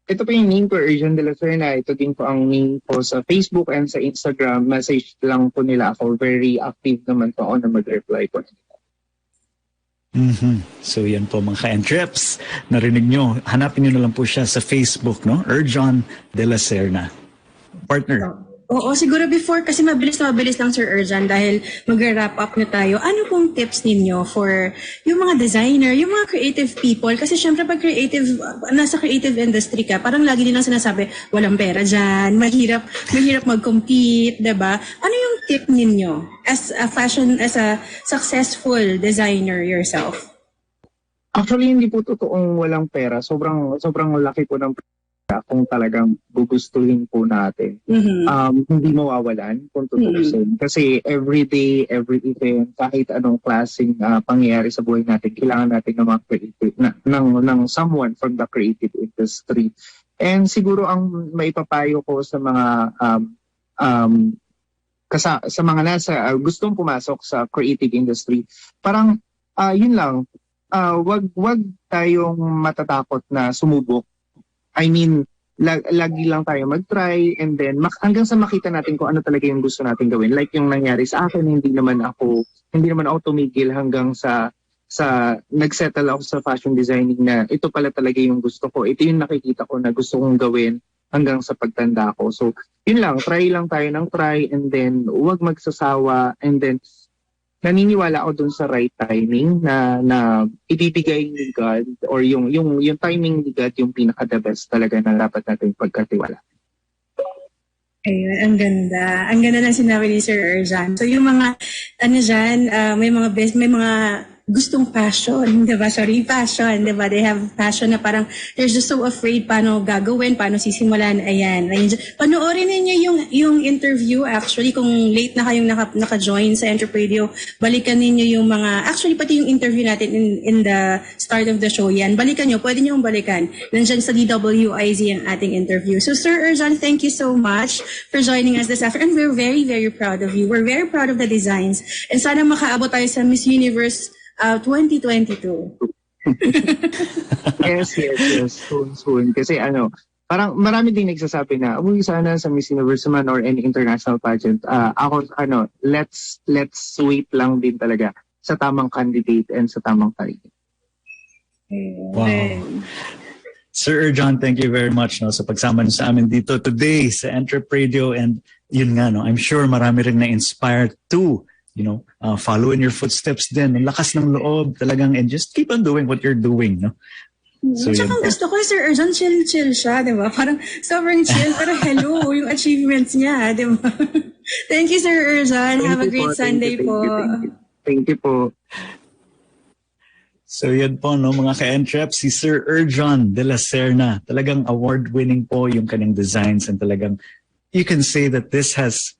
ito po yung name ko, Erjan de la Serna. Ito din po ang name po sa Facebook and sa Instagram. Message lang po nila ako. Very active naman po ako na mag-reply po. So yan po mga ka-entreps. Narinig nyo, hanapin nyo na lang po siya sa Facebook, no? Erjan de la Serna. Partner. Oo, siguro before, kasi mabilis lang Sir Erjan dahil mag-wrap up na tayo. Ano pong tips ninyo for yung mga designer, yung mga creative people? Kasi syempre pag nasa creative industry ka, parang lagi nilang sinasabi, walang pera dyan, mahirap mag-compete, diba? Ano yung tip ninyo as a successful designer yourself? Actually, hindi po totoong walang pera. Sobrang laki po ng pera. kung talagang gugustuhin po natin. Hindi mawawalan kung tutuusin. Kasi every day, every event, kahit anong klaseng pangyayari sa buhay natin, kailangan natin ng mga creative, ng someone from the creative industry. And siguro ang maipapayo ko sa mga sa mga nasa gustong pumasok sa creative industry, parang yun lang, wag tayong matatakot na sumubok. I mean, lagi lang tayo mag-try and then hanggang sa makita natin kung ano talaga yung gusto natin gawin. Like yung nangyari sa akin, hindi naman ako tumigil hanggang sa nagsettle ako sa fashion designing na ito pala talaga yung gusto ko. Ito yung nakikita ko na gusto kong gawin hanggang sa pagtanda ko. So, yun lang, try lang tayo ng try and then huwag magsasawa and then naniniwala ako dun sa right timing na ibibigay ni God or yung timing ni God yung pinaka-the best talaga na dapat natin pagkatiwala. Ayun, ang ganda. Ang ganda ng sinabi ni Sir Erjan. So yung mga, may mga gustong passion, diba? Passion, diba? They have passion na parang they're just so afraid paano gagawin, paano sisimulan. Ayan. Panoorin ninyo yung interview. Actually, kung late na kayong naka-join sa Entrep Radio, balikan ninyo yung mga, actually pati yung interview natin in the start of the show yan. Balikan nyo, pwede nyo balikan. Nandyan sa DWIZ ang ating interview. So Sir Erjan, thank you so much for joining us this afternoon. And we're very, very proud of you. We're very proud of the designs. And sana makaabot tayo sa Miss Universe 2022. Yes. Soon. Kasi parang marami din nagsasabi na, sana sa Miss Universe man or any international pageant. Let's wait lang din talaga sa tamang candidate and sa tamang target. Wow. Sir Erjan, thank you very much sa pagsama sa amin dito today sa Entrep Radio. And yun nga, I'm sure marami rin na-inspire to follow in your footsteps din. Ang lakas ng loob talagang and just keep on doing what you're doing, no? So, tsaka gusto ko, Sir Erjan, chill siya, di ba? Parang sobrang chill, pero hello, yung achievements niya, di ba? Thank you, Sir Erjan. Have a great Sunday po. Thank you po. So yan po, mga ka-Entrep, si Sir Erjan de la Serna. Talagang award-winning po yung kanyang designs and talagang you can say that this has,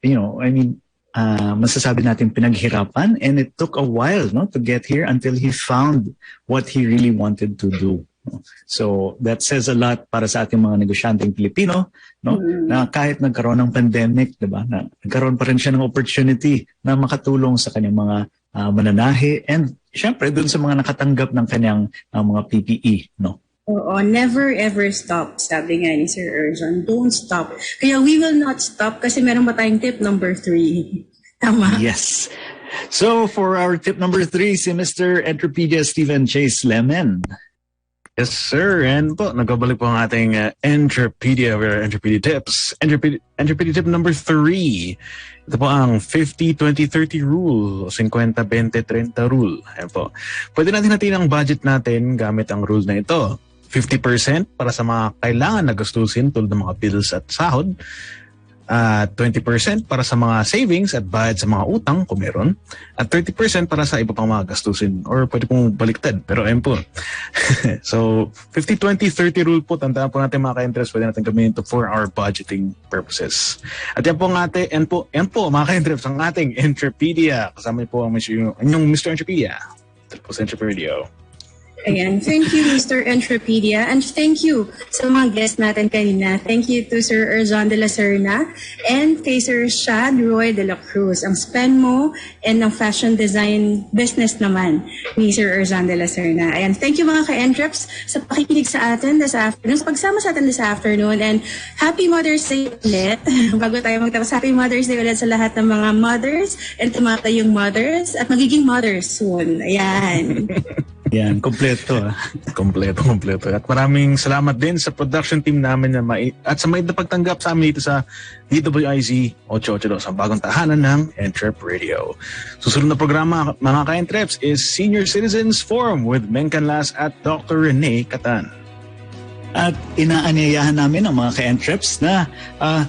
masasabi natin pinaghirapan and it took a while to get here until he found what he really wanted to do. So that says a lot para sa ating mga negosyanteng Pilipino, na kahit nagkaroon ng pandemic, diba, na nagkaroon pa rin siya ng opportunity na makatulong sa kanyang mga mananahi and syempre dun sa mga nakatanggap ng kanyang mga PPE, no? Oo, never ever stop, sabi nga ni Sir Erjan. Don't stop. Kaya we will not stop kasi meron ba tayong tip number 3? Tama? Yes. So for our tip number 3, si Mr. Entrepedia Stephen Chase Lemon. Yes, sir. And po, nagbabalik po ang ating Entrepedia, Entrepedia Tips. Entrepedia Tip number 3. Ito po ang 50-20-30 rule o 50-20-30 rule. Ayan po. Pwede natin ang budget natin gamit ang rule na ito. 50% para sa mga kailangan na gastusin tulad ng mga bills at sahod. 20% para sa mga savings at bayad sa mga utang kung meron. At 30% para sa iba pang mga gastusin. Or pwede pong baliktad. Pero ayun po. So, 50-20-30 rule po. Tandaan po natin mga ka-interest. Pwede natin gamitin ito for our budgeting purposes. At yan po mga ka-interest, ang ating Entrepedia. Kasama po ang inyong Mr. Entrepedia. Ito po sa Entrep Radio. Ayan. Thank you, Mr. Entrepedia. And thank you sa mga guests natin kanina. Thank you to Sir Erjan de la Serna and kay Sir Shad Roy de la Cruz. Ang spend mo and ang fashion design business naman ni Sir Erjan de la Serna. Ayan. Thank you mga ka-Entreps sa pakikinig sa atin this afternoon, sa pagsama sa atin this afternoon. And Happy Mother's Day ulit. Bago tayo magtapos, Happy Mother's Day ulit sa lahat ng mga mothers and tumatayong mothers at magiging mothers soon. Ayan. Yan, kompleto. Kompleto. At maraming salamat din sa production team namin at sa may pagtanggap sa amin dito sa DWIZ 882 sa bagong tahanan ng Entrep Radio. Susunod na programa mga ka-Entreps is Senior Citizens Forum with Meng Canlas at Dr. Rene Catan. At inaanyayahan namin ang mga ka-Entreps na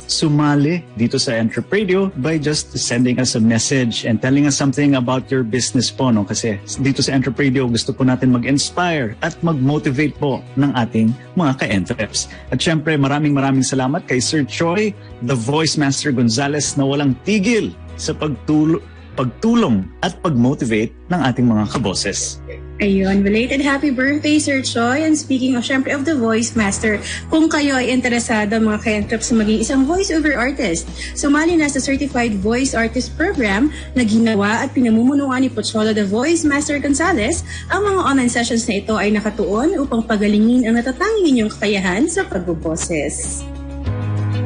sumali dito sa Entrep Radio by just sending us a message and telling us something about your business po. No? Kasi dito sa Entrep Radio, gusto po natin mag-inspire at mag-motivate po ng ating mga ka-Entreps. At syempre, maraming salamat kay Sir Choi, the Voice Master Gonzales, na walang tigil sa pagtulong at pag-motivate ng ating mga kaboses. Ayun, belated happy birthday, Sir Choi. And speaking of, syempre, of the Voice Master, kung kayo ay interesado mga ka-Entreps na maging isang voice-over artist, sumali na sa Certified Voice Artist Program na ginawa at pinamumunuan ni Pocholo the Voice Master Gonzales. Ang mga online sessions na ito ay nakatuon upang pagalingin ang natatanging ninyong kakayahan sa pagbuboses.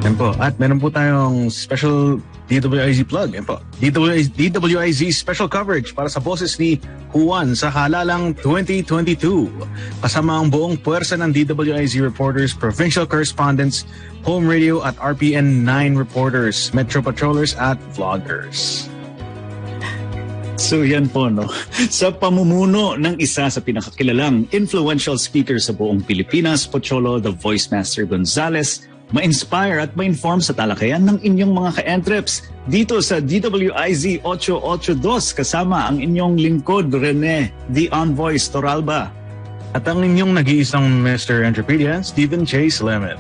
Yan po. At meron po tayong special DWIZ plug. Yan po. DWIZ special coverage para sa boses ni Juan sa Halalang 2022. Kasama ang buong puwersa ng DWIZ reporters, provincial correspondents, home radio at RPN 9 reporters, metro patrollers at vloggers. So yan po, no? Sa pamumuno ng isa sa pinakakilalang influential speaker sa buong Pilipinas, Pocholo the Voice Master Gonzales, ma-inspire at ma-inform sa talakayan ng inyong mga ka-Entreps dito sa DWIZ 882 kasama ang inyong lingkod, Rene, the Envoy Toralba. At ang inyong nag-iisang Mr. Entrepedia, Stephen Chase Lemon.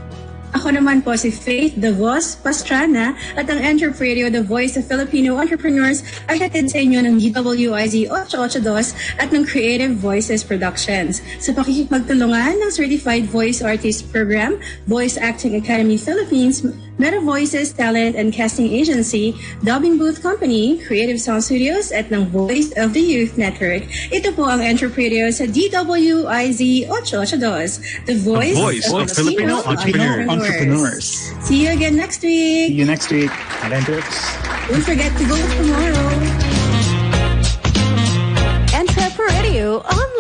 Ako naman po si Faith Davos Pastrana at ang Entrep Radio, the voice of Filipino entrepreneurs, ay hatid sa inyo ng DWIZ 882 at ng Creative Voices Productions. Sa pakikipagtulungan ng Certified Voice Artist Program, Voice Acting Academy Philippines, Meta Voices Talent and Casting Agency, Dubbing Booth Company, Creative Sound Studios at ng Voice of the Youth Network. Ito po ang Entrep Radio sa DWIZ 882, the voice of Filipino entrepreneurs. See you again next week. See you next week at Entreps. Don't forget to vote tomorrow. Entrep Radio Online.